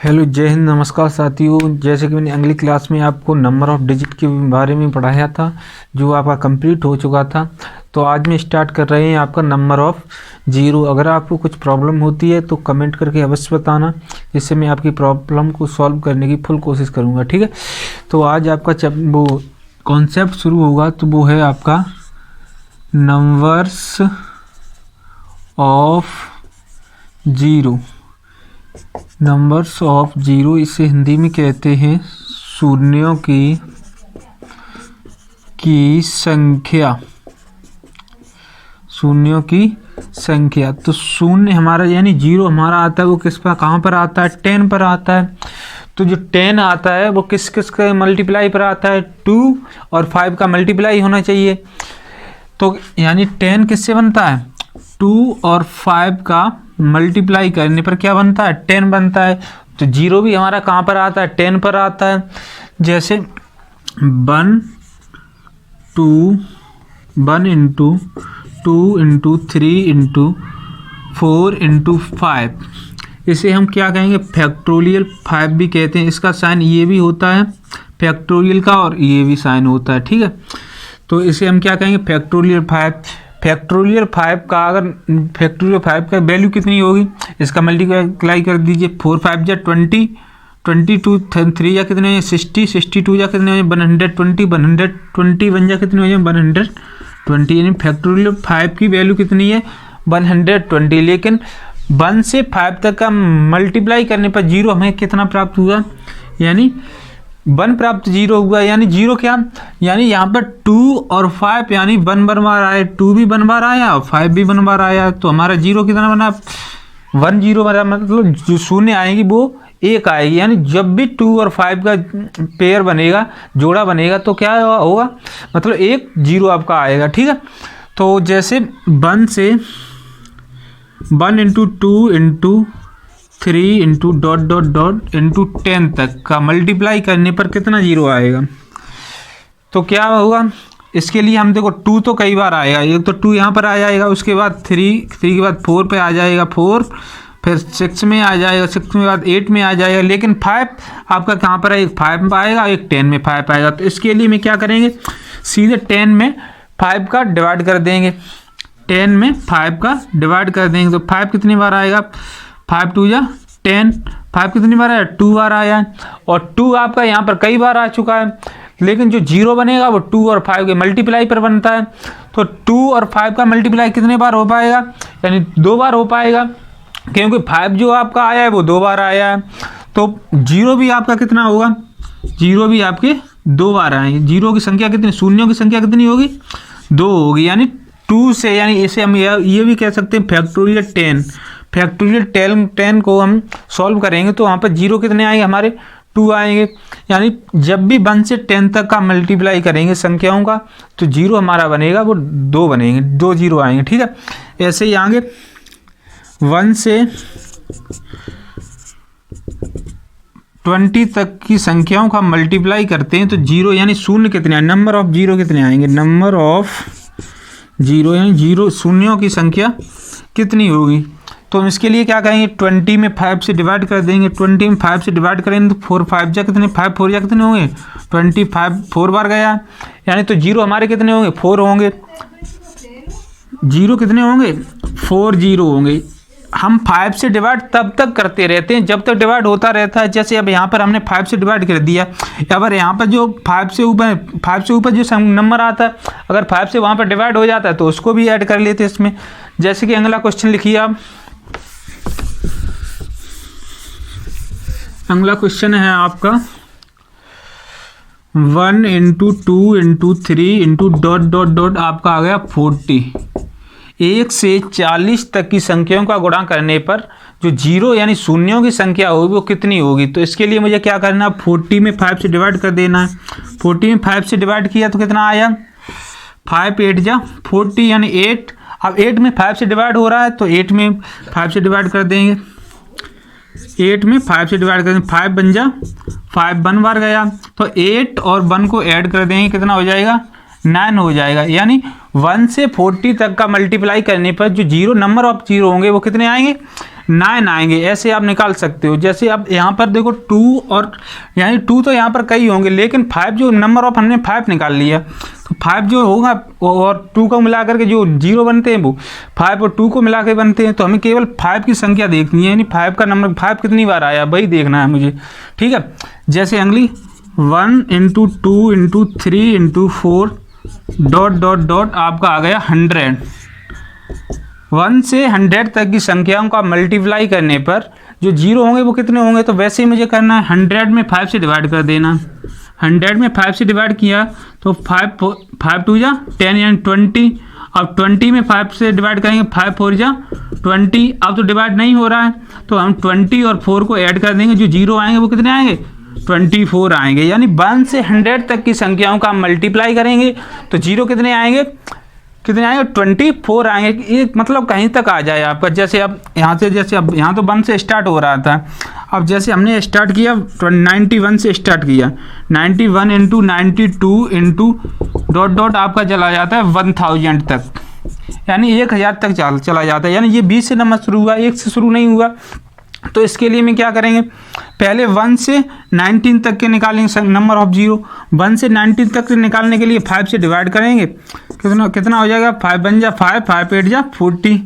Hello, जय हिंद, नमस्कार साथियों। जैसे कि मैंने अगली क्लास में आपको नंबर ऑफ़ डिजिट के बारे में पढ़ाया था जो आपका कंप्लीट हो चुका था। तो आज में स्टार्ट कर रहे हैं आपका नंबर ऑफ़ जीरो। अगर आपको कुछ प्रॉब्लम होती है तो कमेंट करके अवश्य बताना, जिससे मैं आपकी प्रॉब्लम को सॉल्व करने की फुल कोशिश करूँगा। ठीक है, तो आज आपका वो कॉन्सेप्ट शुरू होगा, तो वो है आपका numbers of zero. Numbers of zero, इसे हिंदी में कहते हैं शून्यों की संख्या। शून्यों की संख्या। तो शून्य हमारा यानी जीरो हमारा आता है वो किस पर, कहाँ पर आता है? 10 पर आता है। तो जो 10 आता है वो किस किस के मल्टीप्लाई पर आता है? 2 और 5 का मल्टीप्लाई होना चाहिए। तो यानी 10 किससे बनता है? 2 और 5 का मल्टीप्लाई करने पर क्या बनता है? 10 बनता है। तो जीरो भी हमारा कहाँ पर आता है? 10 पर आता है। जैसे 1 इंटू 2 इंटू 3 इंटू 4 इंटू 5, इसे हम क्या कहेंगे? फैक्टोरियल 5 भी कहते हैं। इसका साइन ये भी होता है फैक्टोरियल का, और ये भी साइन होता है। ठीक है, तो इसे हम क्या कहेंगे? फैक्टोरियल 5। फैक्टोरियल 5 का अगर फैक्टोरियल 5 का वैल्यू कितनी होगी, इसका मल्टीप्लाई कर दीजिए। 4 5 जा 20, 22 3 जा कितने हो? 60, 62 जा कितने हो? 120, 121 जा कितने हो जाए? 120। यानी फैक्टोरियल 5 की वैल्यू कितनी है? 120। लेकिन 1 से 5 तक का मल्टीप्लाई करने पर जीरो हमें कितना प्राप्त हुआ? यानी 1 प्राप्त, जीरो हुआ। यानी जीरो क्या? यानी यहाँ पर 2 और 5 यानी 1 बार आया, 2 भी 1 बार आया और 5 भी 1 बार आया। तो हमारा जीरो कितना बना? 1 जीरो बना। मतलब जो शून्य आएगी वो 1 आएगी। यानी जब भी 2 और 5 का पेयर बनेगा, जोड़ा बनेगा, तो क्या होगा? मतलब 1 जीरो आपका आएगा। ठीक है, तो जैसे 1 से 1 into 2 into 3 into dot dot dot into 10 तक का मल्टीप्लाई करने पर कितना जीरो आएगा? तो क्या होगा? इसके लिए हम देखो 2 तो कई बार आएगा, एक तो 2 यहाँ पर आ जाएगा, उसके बाद 3 के बाद 4 पे आ जाएगा 4, फिर 6 में आ जाएगा, 6 में बाद 8 में आ जाएगा। लेकिन 5 आपका कहाँ पर है? एक 5 में आएगा, एक 10 में 5 आएगा। तो इसके लिए मैं क्या करेंगे? सीधे 10 में 5 का डिवाइड कर देंगे। 10 में 5 का डिवाइड कर देंगे तो 5 कितनी बार आएगा? 5 2 जा 10। 5 कितनी बार आया? 2 बार आया। और 2 आपका यहाँ पर कई बार आ चुका है। लेकिन जो जीरो बनेगा वो 2 और 5 के मल्टीप्लाई पर बनता है। तो 2 और 5 का मल्टीप्लाई कितने बार हो पाएगा? यानी 2 बार हो पाएगा, क्योंकि 5 जो आपका आया है वो 2 बार आया है। तो जीरो भी आपका कितना होगा? जीरो भी आपके 2 बार आएंगे। जीरो की संख्या कितनी, शून्यों की संख्या कितनी होगी? 2 होगी। यानी 2 से, यानी इसे हम ये भी कह सकते हैं फैक्टोरियल 10। फैक्टोरियल 10 को हम सॉल्व करेंगे तो वहाँ पर जीरो कितने आएंगे? हमारे 2 आएंगे। यानी जब भी 1 से 10 तक का मल्टीप्लाई करेंगे संख्याओं का, तो जीरो हमारा बनेगा वो 2 बनेंगे, 2 जीरो आएंगे। ठीक है, ऐसे ही आगे 1 से 20 तक की संख्याओं का मल्टीप्लाई करते हैं तो जीरो यानी शून्य कितने आए? नंबर ऑफ जीरो कितने आएंगे? नंबर ऑफ जीरो यानी जीरो शून्यों की संख्या कितनी होगी? तो हम इसके लिए क्या करेंगे? 20 में 5 से डिवाइड कर देंगे। 20 में 5 से डिवाइड करेंगे तो 4 5 जा कितने? 5 4 जा कितने होंगे? 25 4 बार गया, यानी तो जीरो हमारे कितने होंगे? 4 होंगे। जीरो कितने होंगे? 4 जीरो होंगे। हम 5 से डिवाइड तब तक करते रहते हैं जब तक डिवाइड होता रहता है। जैसे अब यहाँ पर हमने 5 से डिवाइड कर दिया, अगर यहाँ पर जो 5 से ऊपर जो नंबर आता है, अगर 5 से वहाँ पर डिवाइड हो जाता है तो उसको भी ऐड कर लेते हैं इसमें। जैसे कि अगला क्वेश्चन लिखिए आप। अगला क्वेश्चन है आपका 1 into 2 into 3 into dot dot dot आपका आ गया 40। 1 से 40 तक की संख्याओं का गुणा करने पर जो जीरो यानी शून्यों की संख्या होगी वो कितनी होगी? तो इसके लिए मुझे क्या करना है? 40 में 5 से डिवाइड कर देना है। 40 में 5 से डिवाइड किया तो कितना आया? 5 8 जा 40 यानी 8। अब 8 में 5 से डिवाइड हो रहा है तो 8 में 5 से डिवाइड कर देंगे। 8 में 5 से डिवाइड कर देंगे, 5 बन जा 5 1 बार गया, तो 8 और 1 को ऐड कर देंगे, कितना हो जाएगा? 9 हो जाएगा। यानी 1 से 40 तक का मल्टीप्लाई करने पर जो जीरो नंबर ऑफ जीरो होंगे वो कितने आएंगे? 9 आएंगे, ऐसे आप निकाल सकते हो। जैसे अब यहाँ पर देखो 2 और यानी 2 तो यहाँ पर कई होंगे, लेकिन 5 जो नंबर ऑफ हमने 5 निकाल लिया, तो 5 जो होगा और 2 को मिला करके जो 0 बनते हैं वो 5 और 2 को मिला के बनते हैं। तो हमें केवल 5 की संख्या देखनी है, यानी 5 का नंबर 5 कितनी बार आया वही देखना है मुझे, ठीक है। जैसे अगली 1 × 2 × 3 × 4 ... आपका आ गया 100। 1 से 100 तक की संख्याओं का मल्टीप्लाई करने पर जो 0 होंगे वो कितने होंगे, तो वैसे ही मुझे करना है 100 में 5 से डिवाइड कर देना। 100 में 5 से डिवाइड किया तो 5 2 जा 10 यानी 20। अब 20 में 5 से डिवाइड करेंगे, 5 4 जा 20। अब तो डिवाइड नहीं हो रहा है तो हम 20 और 4 को ऐड कर देंगे, जो 0 आएंगे वो कितने आएंगे, 24 आएंगे। यानी 1 से 100 तक की संख्याओं का मल्टीप्लाई करेंगे तो 0 कितने आएंगे, 24 आएंगे। ये मतलब कहीं तक आ जाए आपका। जैसे अब यहाँ से, जैसे अब यहाँ तो 1 से स्टार्ट हो रहा था, अब जैसे हमने स्टार्ट किया 91 से स्टार्ट किया, 91 × 92 × ... आपका चला जाता है 1000 तक, यानी 1000 तक चला जाता है। यानी ये 20 से नंबर शुरू हुआ, 1 से शुरू नहीं हुआ। तो इसके लिए मैं क्या करेंगे, पहले 1 से 19 तक के निकालेंगे नंबर ऑफ 0। 1 से 19 तक निकालने के लिए 5 से डिवाइड करेंगे, कितना हो जाएगा, 5 1 जा 5, 5 8 जा 40,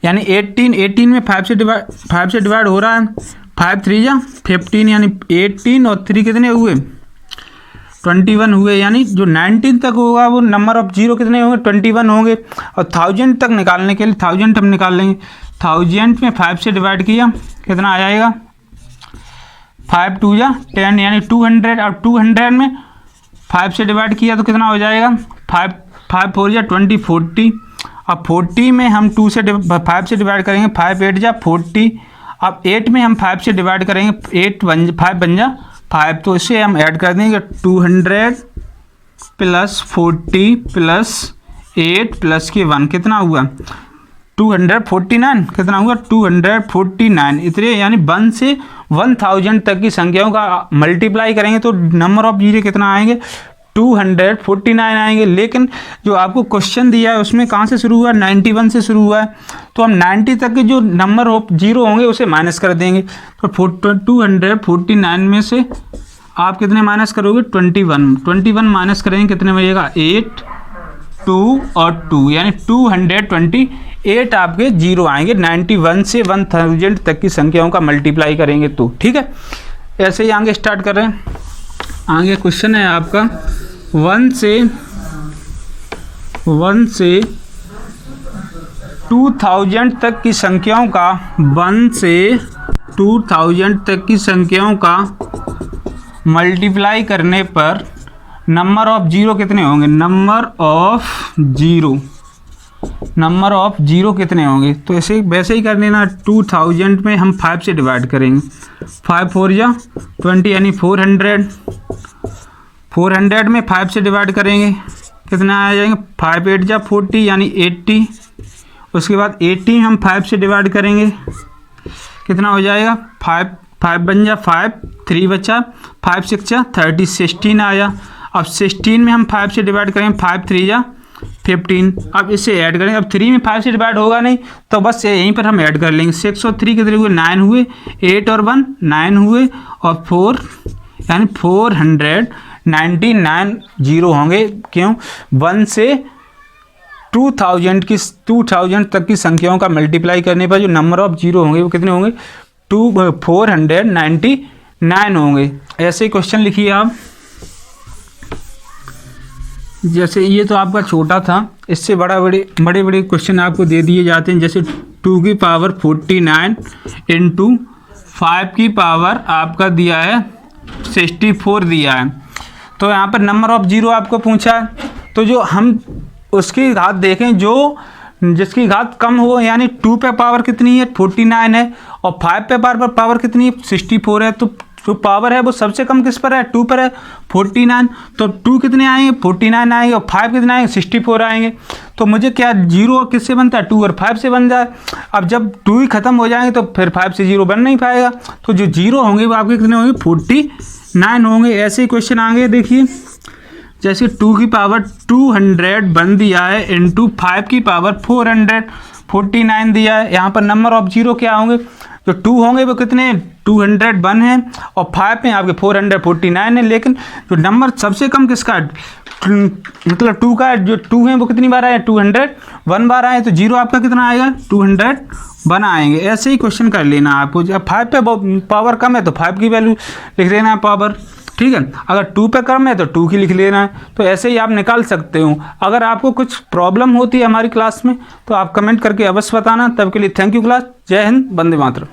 यानी 18 में 5 से डिवाइड हो रहा है, 5 3 जा 15, यानी 18 और 3 कितने हुए, 21 हुए। यानी जो 19 तक होगा वो नंबर ऑफ 0 कितने होंगे, 21 होंगे। और 1000 तक निकालने के लिए 1000 हम निकाल लेंगे, 1000 में 5 से डिवाइड किया, कितना आ जाएगा, 5 2 जा 10 यानी 200। और 200 में 5 से डिवाइड किया तो कितना हो जाएगा, 5 4 जा 20 40। अब 40 में हम 5 से डिवाइड करेंगे, 5 8 जा 40। अब 8 में हम 5 से डिवाइड करेंगे, 5 बन जा 5, तो इसे हम ऐड कर देंगे 200 + 40 + 8 + के 1 कितना हुआ, 249। कितना हुआ, 249 इतने। यानी 1 से 1000 तक की संख्याओं का मल्टीप्लाई करेंगे तो नंबर ऑफ 0 कितना आएंगे, 249 आएंगे। लेकिन जो आपको क्वेश्चन दिया है उसमें कहाँ से शुरू हुआ, 91 से शुरू हुआ है। तो हम 90 तक के जो नंबर ऑफ 0 होंगे उसे माइनस कर देंगे। तो 249 में से आप कितने माइनस करोगे, 21 माइनस करेंगे, कितने बचेगा, 8 2 और 2, यानी 228 आपके 0 आएंगे 91 से 1000 तक की संख्याओं का मल्टीप्लाई करेंगे तो, ठीक है। ऐसे ही आगे स्टार्ट कर रहे हैं। आगे क्वेश्चन है आपका 1 से 2000 तक की संख्याओं का 1 से 2000 तक की संख्याओं का मल्टीप्लाई करने पर नंबर ऑफ 0 कितने होंगे, नंबर ऑफ 0 कितने होंगे। तो ऐसे वैसे ही कर लेना, 2000 में हम 5 से डिवाइड करेंगे, 5 4 जा 20 यानी 400। 400 में 5 से डिवाइड करेंगे, कितना आ जाएंगे, 5 8 जा 40 यानी 80। उसके बाद 80 हम 5 से डिवाइड करेंगे, कितना हो जाएगा, 5 बन जा 5 3 बचा, 5 6 जा 30 16 आया। अब 16 में हम 5 से डिवाइड करेंगे, 5 3 जा 15। अब इसे ऐड करेंगे, अब 3 में 5 से डिवाइड होगा नहीं तो बस यहीं पर हम ऐड कर लेंगे। 6 और 3 कितने हुए, 9 हुए, 8 और 1 9 हुए, और 4 यानी 499 0 होंगे। क्यों, 1 से 2000 तक की संख्याओं का मल्टीप्लाई करने पर जो नंबर ऑफ 0 होंगे वो कितने होंगे, 499 होंगे। ऐसे ही क्वेश्चन लिखिए आप। जैसे ये तो आपका छोटा था, इससे बड़े बड़े क्वेश्चन आपको दे दिए जाते हैं। जैसे 2 की पावर 49 × 5 की पावर आपका दिया है 64 दिया है। तो यहाँ पर नंबर ऑफ 0 आपको पूछा है, तो जो हम उसकी घात देखें जो जिसकी घात कम हो, यानी 2 पे पावर कितनी है, 49 है, और 5 पे पावर कितनी है, 64 है। तो जो पावर है वो सबसे कम किस पर है, 2 पर है, 49। तो 2 कितने आएंगे, 49 आएंगे, और 5 कितने आएंगे, 64 आएंगे। तो मुझे क्या 0 किससे बनता है, 2 और 5 से बन जाए। अब जब 2 ही खत्म हो जाएंगे तो फिर 5 से 0 बन नहीं पाएगा। तो जो 0 होंगे वो आपके कितने होंगे, 49 होंगे। ऐसे ही क्वेश्चन आगे देखिए, जैसे 2 की पावर 200 बन दिया है × 5 की पावर 400। 49 दिया है। यहाँ पर नंबर ऑफ जीरो क्या होंगे, जो 2 होंगे वो कितने 201 है और 5 में आपके 449 है। लेकिन जो नंबर सबसे कम किसका है, मतलब 2 का जो 2 है वो कितनी बार आया 201 बार आए, तो जीरो आपका कितना आएगा 201 आएंगे। ऐसे ही क्वेश्चन कर लेना आपको। जब 5 पे पावर कम है तो 5 की वैल्यू लिख देना है पावर, ठीक है। अगर 2 पे कम है तो 2 की लिख लेना है। तो ऐसे ही आप निकाल सकते हो। अगर आपको कुछ प्रॉब्लम होती है हमारी क्लास में तो आप कमेंट करके अवश्य बताना। तब के लिए थैंक यू क्लास। जय हिंद, वंदे मातरम।